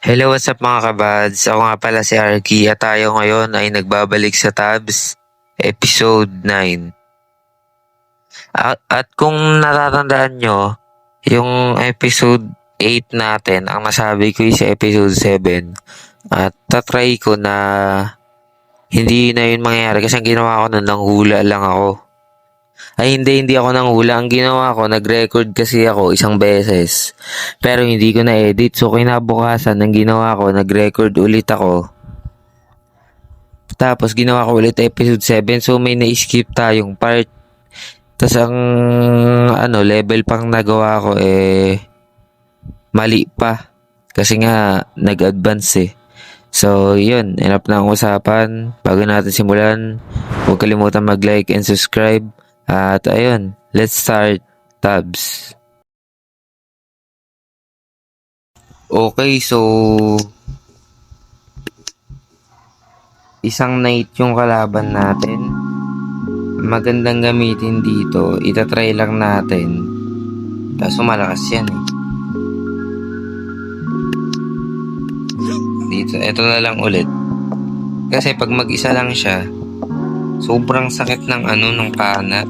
Hello, what's up mga kabads? Ako nga pala si Arky at tayo ngayon ay nagbabalik sa Tabs Episode 9. At kung natatandaan nyo, yung Episode 8 natin, ang nasabi ko sa Episode 7. At tatry ko na hindi na yun mangyayari kasi ang ginawa ko nun, nanghula lang ako. Ay hindi ako nanghula. Ang ginawa ko, nag-record kasi ako isang beses. Pero hindi ko na-edit. So kinabukasan, ang ginawa ko, nag-record ulit ako. Tapos ginawa ko ulit episode 7. So may na-skip tayong part. Tapos ang level pang nagawa ko mali pa. Kasi nga nag-advance eh. So yun, enough na ang usapan. Bago natin simulan, huwag kalimutan mag-like and subscribe. At ayun, let's start Tabs. Okay, so isang knight yung kalaban natin. Magandang gamitin dito. Itatry lang natin. Kaso malakas yan eh. Dito, eto na lang ulit. Kasi pag mag-isa lang siya, sobrang sakit ng ng pana.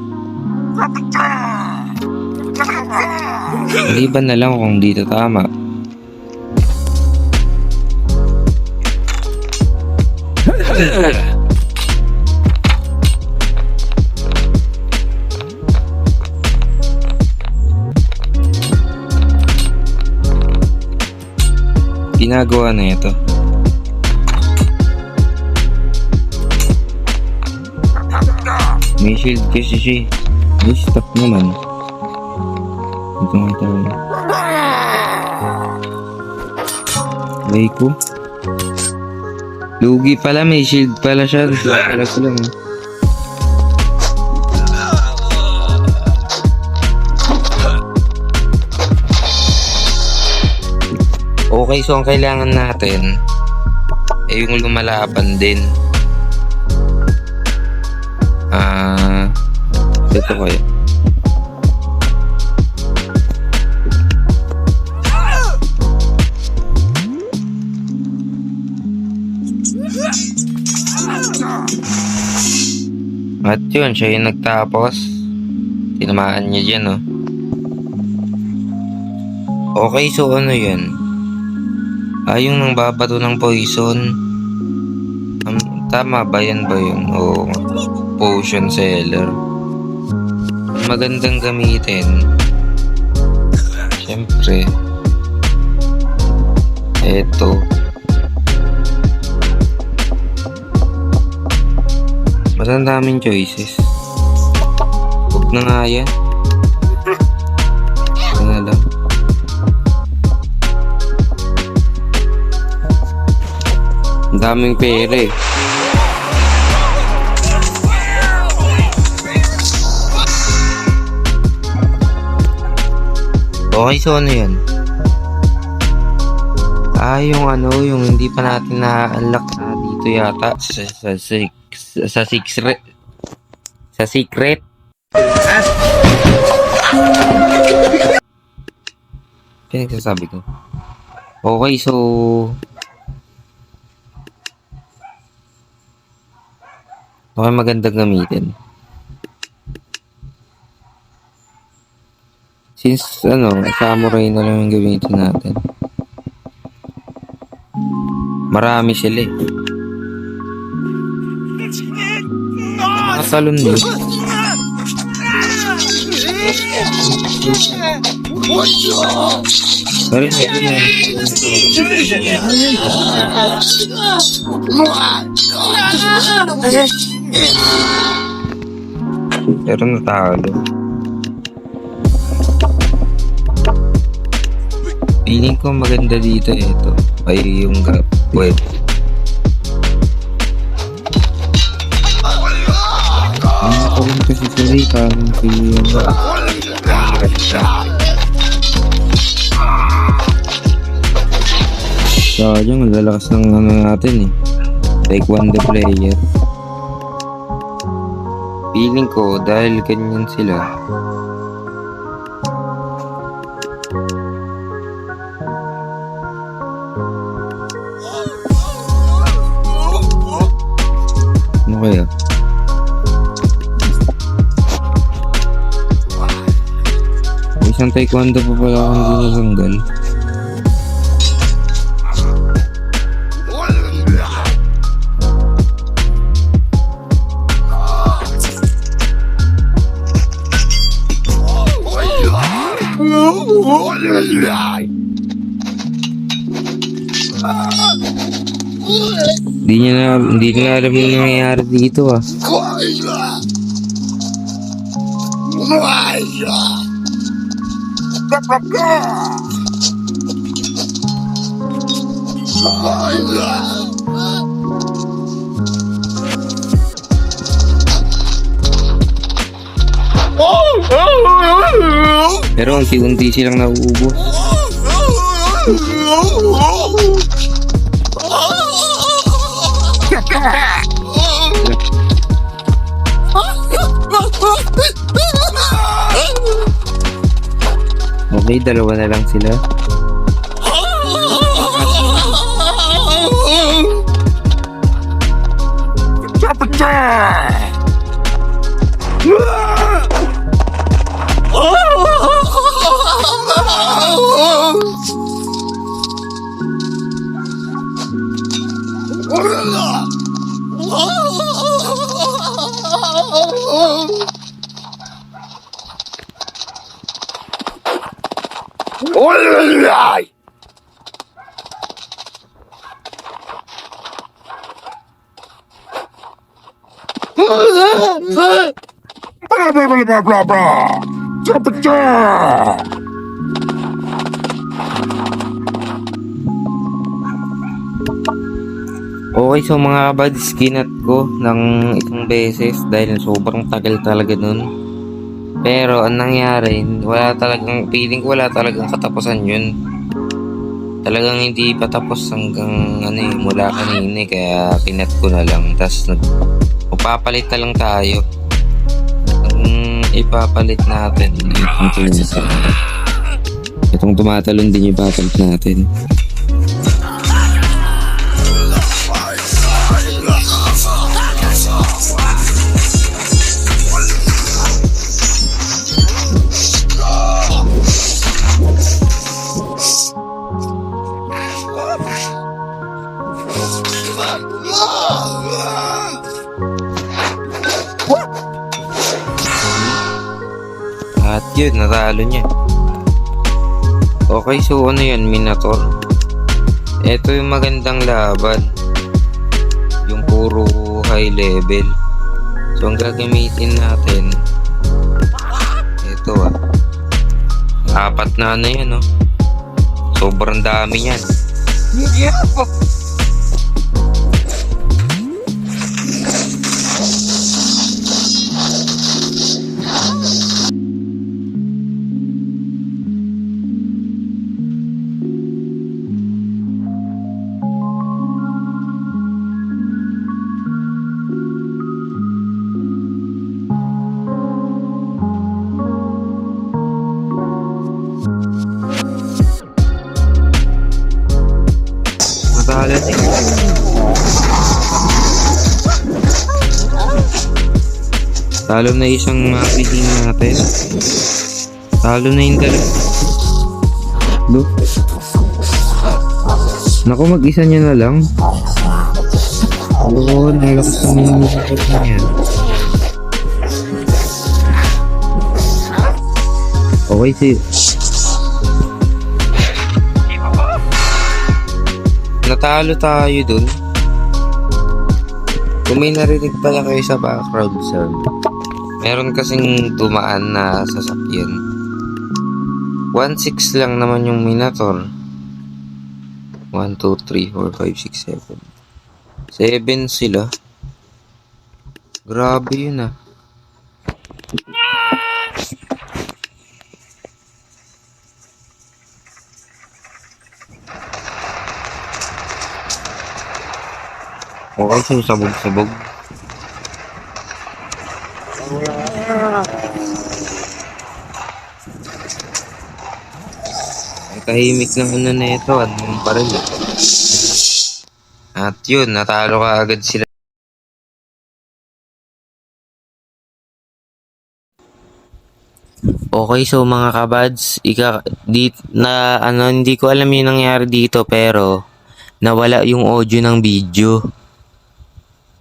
Maliban na lang kung dito tama. Ginagawa na ito. May shield kasi siya. Ay, stop naman. Ito nga tayo. Ay ko. Lugi pala, may shield pala siya. Pala ko lang. Okay, so ang kailangan natin ay yung lumalaban din. Ito kaya. At yun, siya yung nagtapos. Tinamaan niya dyan, oh. Okay, so ano yun? Yung nang babato ng poison. Tama ba yan ba yun? O potion seller? Magandang gamitin. Siyempre. Eto. Mas ang daming choices. Huwag na nga yan. Huwag na lang. Ang daming pera eh. Okay, so ano yun? Yung hindi pa natin na-unlock na dito yata sa secret. Pinagsasabi ko. Okay, so okay, magandang gamitin. Since samurai na lang yung gamitin natin. Marami sila eh. Mga talon eh. Sorry, pero natalo. Feeling ko maganda dito ito. Ay yung web. Ako lang kasi sila parang sayang, lalakas ng natin eh. Take one the player. Feeling ko dahil ganyan sila. Isang taekwondo pa pala ako hindi natanggal. Hindi nila alam yung nangyayari dito ah. Pero unti-unti silang nauubos. Okay, dalawa na lang sila. Okay, so mga kabads, kinat ko ng isang beses dahil sobrang tagal talaga nun. Pero ang nangyari, feeling ko wala talagang katapusan yun. Talagang hindi pa tapos hanggang mula kanina kaya kinat ko na lang. Tapos papalit na lang tayo. Ang ipapalit natin, itong tumatalon din ipapalit natin. At yun, natalo niya. Okay, so ano yan, Minotaur? Ito yung magandang laban. Yung puro high level. So ang gagamitin natin, ito apat na yan sobrang dami yan. Talo na isang mapiling natin. Talo na yung dalawa. Naku, mag-isa nyo na lang. Oo, nalakas na yung music na yan. Okay, natalo tayo dun. Kung may narinig pala kayo sa background sound, meron kasing dumaan na sasakyan. 1-6 lang naman yung Minotaur. 1, 2, 3, 4, 5, 6, 7. 7 sila. Grabe yun Okay, so sabog-sabog. Ay, tahimik lang na ito. Anong baril. At yun, natalo ka agad sila. Okay, so mga kabads, hindi ko alam yung nangyari dito pero nawala yung audio ng video.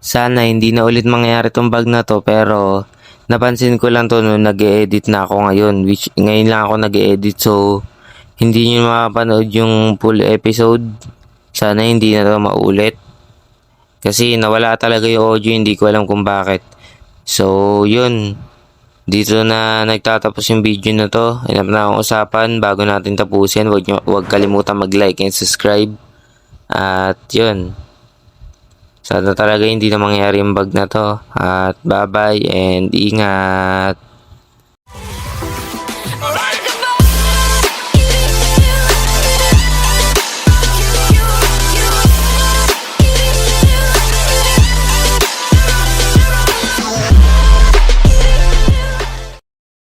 Sana hindi na ulit mangyari tong bug na to pero napansin ko lang to nung nag-edit na ako ngayon, which ngayon lang ako nag-edit, so hindi nyo makapanood yung full episode. Sana hindi na to maulit kasi nawala talaga yung audio, hindi ko alam kung bakit. So yun, dito na nagtatapos yung video na to. Hinap na akong usapan bago natin tapusin. Huwag kalimutan mag-like and subscribe. At yun, sana talaga hindi na mangyari yung bug na to. At bye-bye and ingat.